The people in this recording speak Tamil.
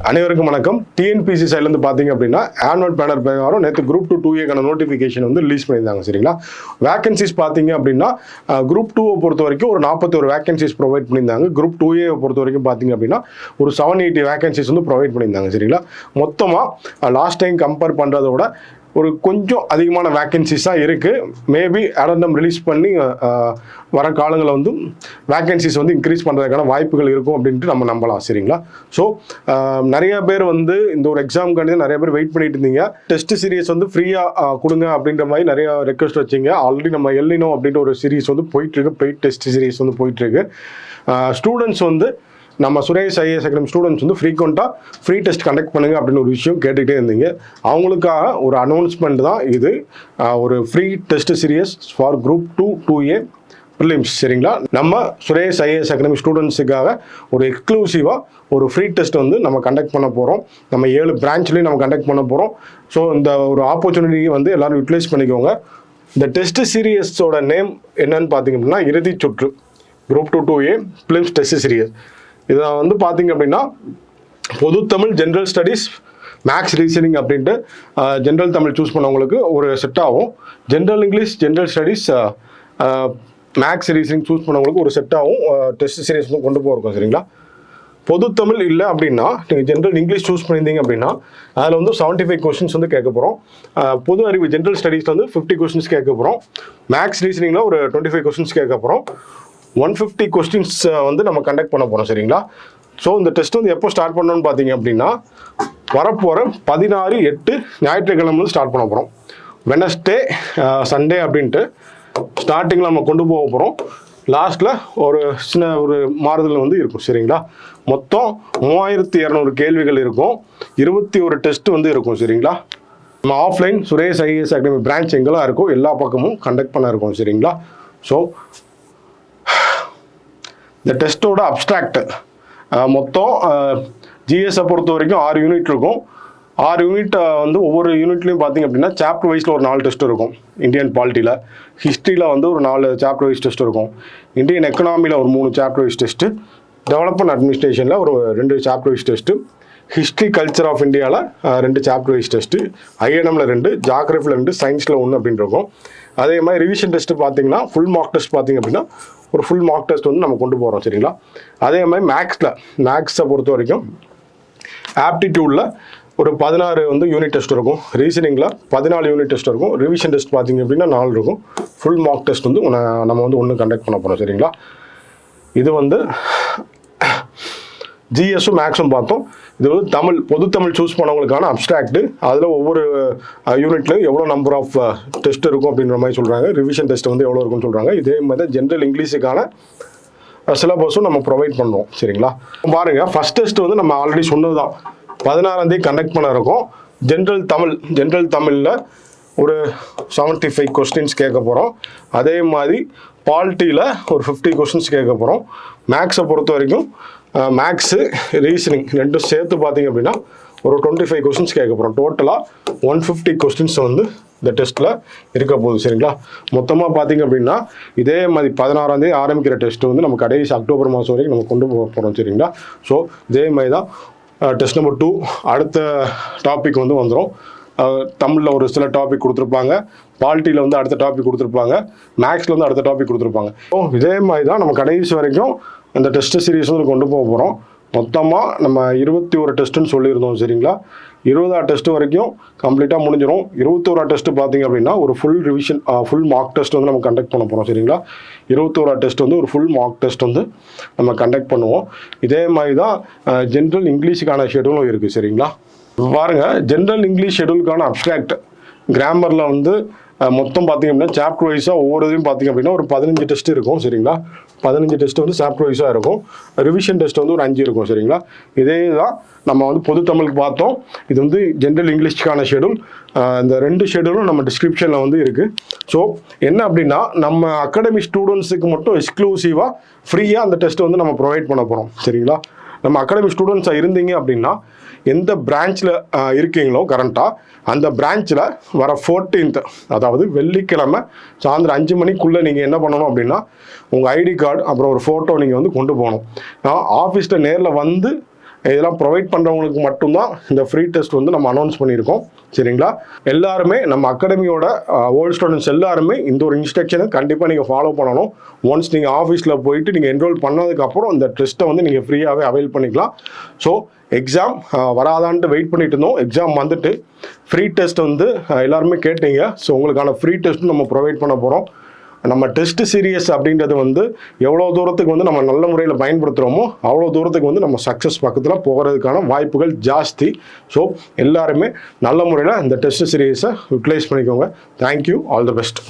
அனைவருக்கும் வணக்கம். டிஎன்பிசி சைட்லேருந்து பார்த்தீங்க அப்படின்னா ஆனுவல் பேனர் பிரகாரம் நேற்று குரூப் 2A நோட்டிஃபிகேஷன் வந்து ரிலீஸ் பண்ணியிருந்தாங்க. சரிங்களா, வேகன்சிஸ் பார்த்தீங்க அப்படின்னா குரூப் 2 பொறுத்த வரைக்கும் ஒரு 41 வேகன்சிஸ் ப்ரொவைட் பண்ணியிருந்தாங்க. குரூப் 2A பொறுத்த வரைக்கும் பார்த்தீங்க அப்படின்னா ஒரு 780 வேகன்சிஸ் வந்து ப்ரொவைட் பண்ணியிருந்தாங்க. சரிங்களா, மொத்தமாக லாஸ்ட் டைம் கம்பேர் பண்ணுறதோட ஒரு கொஞ்சம் அதிகமான வேக்கன்சிஸாக இருக்குது. மேபி அடண்டம் ரிலீஸ் பண்ணி வர காலங்களில் வந்து வேக்கன்சிஸ் வந்து இன்க்ரீஸ் பண்ணுறதுக்கான வாய்ப்புகள் இருக்கும் அப்படின்ட்டு நம்ம நம்பலாம். சரிங்களா, ஸோ நிறைய பேர் வந்து இந்த ஒரு எக்ஸாமுக்காண்டி நிறைய பேர் வெயிட் பண்ணிட்டு இருந்தீங்க. டெஸ்ட் சீரியஸ் வந்து ஃப்ரீயாக கொடுங்க அப்படின்ற மாதிரி நிறைய ரெக்வஸ்ட் வச்சிங்க. ஆல்ரெடி நம்ம எல்லினோ அப்படின்ற ஒரு சீரீஸ் வந்து போயிட்டுருக்கு, பெய்ட் டெஸ்ட் சீரீஸ் வந்து போயிட்டுருக்கு. ஸ்டூடெண்ட்ஸ் வந்து நம்ம சுரேஷ் ஐஏஎஸ் அகாடமி ஸ்டூடெண்ட்ஸ் வந்து ஃப்ரீக்வெண்ட்டாக ஃப்ரீ டெஸ்ட் கண்டக்ட் பண்ணுங்க அப்படின்னு ஒரு விஷயம் கேட்டுகிட்டே இருந்தீங்க. அவங்களுக்காக ஒரு அனௌன்ஸ்மெண்ட் தான் இது. ஒரு free test serious for group 2A prelims. சரிங்களா, நம்ம சுரேஷ் ஐஏஎஸ் அகாடமி ஸ்டூடெண்ட்ஸுக்காக ஒரு எக்ஸ்க்ளூசிவாக ஒரு ஃப்ரீ டெஸ்ட் வந்து நம்ம கண்டக்ட் பண்ண போகிறோம். நம்ம 7 பிரான்ச்லேயும் நம்ம கண்டக்ட் பண்ண போகிறோம். ஸோ இந்த ஒரு ஆப்பர்ச்சுனிட்டியை வந்து எல்லோரும் யூட்டிலைஸ் பண்ணிக்கோங்க. இந்த டெஸ்ட் சீரியஸோட நேம் என்னன்னு பார்த்தீங்க அப்படின்னா இறுதி சுற்று group 2A prelims test serious. இதை வந்து பார்த்தீங்க அப்படின்னா பொது Tamil, general studies, maths, reasoning அப்படின்ட்டு ஜென்ரல் தமிழ் சூஸ் பண்ணவங்களுக்கு ஒரு செட் ஆகும். General English, general studies, maths, reasoning choose பண்ணவங்களுக்கு ஒரு செட் ஆகும். டெஸ்ட் சீரியஸ் வந்து கொண்டு போயிருக்கோம். சரிங்களா, பொது தமிழ் இல்லை அப்படின்னா நீங்கள் ஜென்ரல் இங்கிலீஷ் சூஸ் பண்ணியிருந்தீங்க அப்படின்னா அதில் வந்து 75 கொஸ்டின்ஸ் வந்து கேட்க போகிறோம். பொது அறிவு ஜென்ரல் ஸ்டடீஸில் வந்து 50 கொஸ்டின்ஸ் கேட்க போகிறோம். மேக்ஸ், ரீசனிங்கில் ஒரு 25 கொஸ்டின்ஸ் கேட்க போகிறோம். 150 கொஸ்டின்ஸ் வந்து நம்ம கண்டக்ட் பண்ண போகிறோம். சரிங்களா, ஸோ இந்த டெஸ்ட் வந்து எப்போ ஸ்டார்ட் பண்ணணும்னு பார்த்தீங்க அப்படின்னா வரப்போகிற 16/8 ஞாயிற்றுக்கிழமை ஸ்டார்ட் பண்ண போகிறோம். வெனஸ்டே, சண்டே அப்படின்ட்டு ஸ்டார்டிங்கில் நம்ம கொண்டு போக போகிறோம். லாஸ்ட்டில் ஒரு சின்ன ஒரு மாறுதல் வந்து இருக்கும். சரிங்களா, மொத்தம் 3200 கேள்விகள் இருக்கும். 21 டெஸ்ட் வந்து இருக்கும். சரிங்களா, நம்ம offline Suresh IAS academy branch எங்கெல்லாம் இருக்கோ எல்லா பக்கமும் கண்டக்ட் பண்ண இருக்கோம். சரிங்களா, ஸோ இந்த டெஸ்ட்டோட அப்ஸ்ட்ராக்ட் மொத்தம் ஜிஎஸை பொறுத்த வரைக்கும் 6 யூனிட் இருக்கும். 6 யூனிட் வந்து ஒவ்வொரு யூனிட்லையும் பார்த்தீங்க அப்படின்னா சாப்டர் வைஸில் ஒரு 4 டெஸ்ட் இருக்கும். இந்தியன் பாலிட்டியில், ஹிஸ்ட்ரியில் வந்து ஒரு 4 சாப்டர் வைஸ் டெஸ்ட் இருக்கும். இந்தியன் எக்கனாமியில் ஒரு 3 சாப்டர் வைஸ் டெஸ்ட்டு, டெவலப்மெண்ட் அட்மினிஸ்ட்ரேஷனில் ஒரு 2 chapter wise test, history culture of இந்தியாவில் 2 சாப்டர் வைஸ் டெஸ்ட்டு, ஐஎன்எம்மில் 2, ஜாகிரஃபியில் 2, சயின்ஸில் 1 அப்படின்னு இருக்கும். அதே மாதிரி ரிவிஷன் டெஸ்ட்டு பார்த்தீங்கன்னா ஃபுல் மார்க் டெஸ்ட் பார்த்தீங்க அப்படின்னா ஒரு ஃபுல் மார்க் டெஸ்ட் வந்து நம்ம கொண்டு போகிறோம். சரிங்களா, அதே மாதிரி மேக்ஸை பொறுத்த வரைக்கும் ஆப்டிடியூடில் ஒரு 16 வந்து யூனிட் டெஸ்ட் இருக்கும். ரீசனிங்கில் 14 யூனிட் டெஸ்ட் இருக்கும். ரிவிஷன் டெஸ்ட் பார்த்தீங்க அப்படின்னா 4 இருக்கும். ஃபுல் மார்க் டெஸ்ட் வந்து நம்ம வந்து 1 கண்டக்ட் பண்ண போகிறோம். சரிங்களா, இது வந்து ஜிஎஸும் மேக்ஸும் பார்த்தோம். இது வந்து தமிழ், பொது தமிழ் சூஸ் பண்ணவங்களுக்கான அப்ஸ்ட்ராக்ட். அதில் ஒவ்வொரு யூனிட்லையும் எவ்வளோ நம்பர் ஆஃப் டெஸ்ட் இருக்கும் அப்படின்ற மாதிரி சொல்கிறாங்க. ரிவிஷன் டெஸ்ட் வந்து எவ்வளோ இருக்குன்னு சொல்கிறாங்க. இதே மாதிரி தான் ஜென்ரல் இங்கிலீஷுக்கான சிலபஸும் நம்ம ப்ரொவைட் பண்ணுவோம். சரிங்களா, பாருங்கள், ஃபஸ்ட் டெஸ்ட் வந்து நம்ம ஆல்ரெடி சொன்னது தான் 16ஆம் தேதி கண்டக்ட் பண்ண இருக்கோம். ஜென்ரல் தமிழில் ஒரு 75 கொஸ்டின்ஸ் கேட்க போகிறோம். அதே மாதிரி பாலிட்டியில் ஒரு 50 கொஸ்டின்ஸ் கேட்க போகிறோம். மேக்ஸை பொறுத்த வரைக்கும் மேக்ஸு, ரீசனிங் 2 சேர்த்து பார்த்தீங்க அப்படின்னா ஒரு 25 கொஸ்டின்ஸ் கேட்க போகிறோம். டோட்டலாக 150 கொஸ்டின்ஸ் வந்து இந்த டெஸ்ட்டில் இருக்க போகுது. சரிங்களா, மொத்தமாக பார்த்தீங்க அப்படின்னா இதே மாதிரி 16ஆம் தேதி ஆரம்பிக்கிற டெஸ்ட்டு வந்து நம்ம கடைசி அக்டோபர் மாதம் வரைக்கும் நம்ம கொண்டு போக போகிறோம். சரிங்களா, ஸோ இதே மாதிரி தான் டெஸ்ட் நம்பர் 2 அடுத்த டாபிக் வந்து வந்துடும். தமிழில் ஒரு சில டாபிக் கொடுத்துருப்பாங்க, பாலிட்டியில் வந்து அடுத்த டாபிக் கொடுத்துருப்பாங்க, மேக்ஸில் வந்து அடுத்த டாபிக் கொடுத்துருப்பாங்க. ஸோ இதே மாதிரி தான் நம்ம கடைசி வரைக்கும் இந்த டெஸ்ட் சீரீஸ் வந்து கொண்டு போக போகிறோம். மொத்தமாக நம்ம 21 டெஸ்ட்டுன்னு சொல்லியிருந்தோம். சரிங்களா, 20ஆம் டெஸ்ட் வரைக்கும் கம்ப்ளீட்டாக முடிஞ்சிடும். 21ஆம் டெஸ்ட் பார்த்தீங்க அப்படின்னா ஒரு full revision, full mark test வந்து நம்ம கண்டக்ட் பண்ண போகிறோம். சரிங்களா, 21ஆம் டெஸ்ட் வந்து ஒரு ஃபுல் மார்க் டெஸ்ட் வந்து நம்ம கண்டக்ட் பண்ணுவோம். இதே மாதிரி தான் ஜென்ரல் இங்கிலீஷுக்கான ஷெடியூலும் இருக்குது. சரிங்களா, பாருங்கள், ஜென்ரல் இங்கிலீஷ் ஷெடியூலுக்கான அப்ஸ்ட்ராக்ட் கிராமரில் வந்து மொத்தம் பார்த்திங்க அப்படின்னா சாப்டர் வைஸாக ஒவ்வொரு இதையும் பார்த்திங்க அப்படின்னா ஒரு 15 டெஸ்ட் இருக்கும். சரிங்களா, 15 டெஸ்ட் வந்து சாப்டர் வைஸாக இருக்கும். ரிவிஷன் டெஸ்ட் வந்து ஒரு 5 இருக்கும். சரிங்களா, இதே தான் நம்ம வந்து பொது தமிழுக்கு பார்த்தோம். இது வந்து ஜென்ரல் இங்கிலீஷ்க்கான ஷெடியூல். இந்த 2 ஷெடியூலும் நம்ம டிஸ்கிரிப்ஷனில் வந்து இருக்குது. ஸோ என்ன அப்படின்னா நம்ம அகாடமி ஸ்டூடெண்ட்ஸுக்கு மட்டும் எக்ஸ்க்ளூசிவாக ஃப்ரீயாக அந்த டெஸ்ட் வந்து நம்ம ப்ரொவைட் பண்ண போகிறோம். சரிங்களா, நம்ம அகாடமி ஸ்டூடெண்ட்ஸாக இருந்தீங்க அப்படின்னா எந்த பிரான்ச்சில் இருக்கீங்களோ கரண்ட்டாக அந்த பிரான்ச்சில் வர 14th அதாவது வெள்ளிக்கிழமை சாயந்தரம் 5 மணிக்குள்ளே நீங்கள் என்ன பண்ணணும் அப்படின்னா உங்கள் ஐடி கார்டு அப்புறம் ஒரு ஃபோட்டோ நீங்கள் வந்து கொண்டு போகணும். ஆஃபீஸில் நேரில் வந்து இதெல்லாம் ப்ரொவைட் பண்ணுறவங்களுக்கு மட்டும்தான் இந்த ஃப்ரீ டெஸ்ட் வந்து நம்ம அனௌன்ஸ் பண்ணியிருக்கோம். சரிங்களா? எல்லாருமே நம்ம அகாடமியோட ஓல்டு ஸ்டூடெண்ட்ஸ் எல்லாருமே இந்த ஒரு இன்ஸ்ட்ரக்ஷனை கண்டிப்பாக நீங்கள் ஃபாலோ பண்ணணும். ஒன்ஸ் நீங்கள் ஆஃபீஸில் போயிட்டு நீங்கள் என்ரோல் பண்ணதுக்கப்புறம் இந்த டெஸ்ட்டை வந்து நீங்கள் ஃப்ரீயாகவே அவைல் பண்ணிக்கலாம். ஸோ எக்ஸாம் வராதான்ட்டு வெயிட் பண்ணிட்டு இருந்தோம். எக்ஸாம் வந்துட்டு ஃப்ரீ டெஸ்ட் வந்து எல்லாருமே கேட்டீங்க. ஸோ உங்களுக்கான ஃப்ரீ டெஸ்ட்டும் நம்ம ப்ரொவைட் பண்ண போகிறோம். நம்ம டெஸ்ட் சீரியஸ் அப்படின்றது வந்து எவ்வளோ தூரத்துக்கு வந்து நம்ம நல்ல முறையில் பயன்படுத்துகிறோமோ அவ்வளோ தூரத்துக்கு வந்து நம்ம சக்ஸஸ் பக்கத்தில் போகிறதுக்கான வாய்ப்புகள் ஜாஸ்தி. ஸோ எல்லாருமே நல்ல முறையில் இந்த டெஸ்ட் சீரியஸை யூட்டிலைஸ் பண்ணிக்கோங்க. தேங்க்யூ. All the best.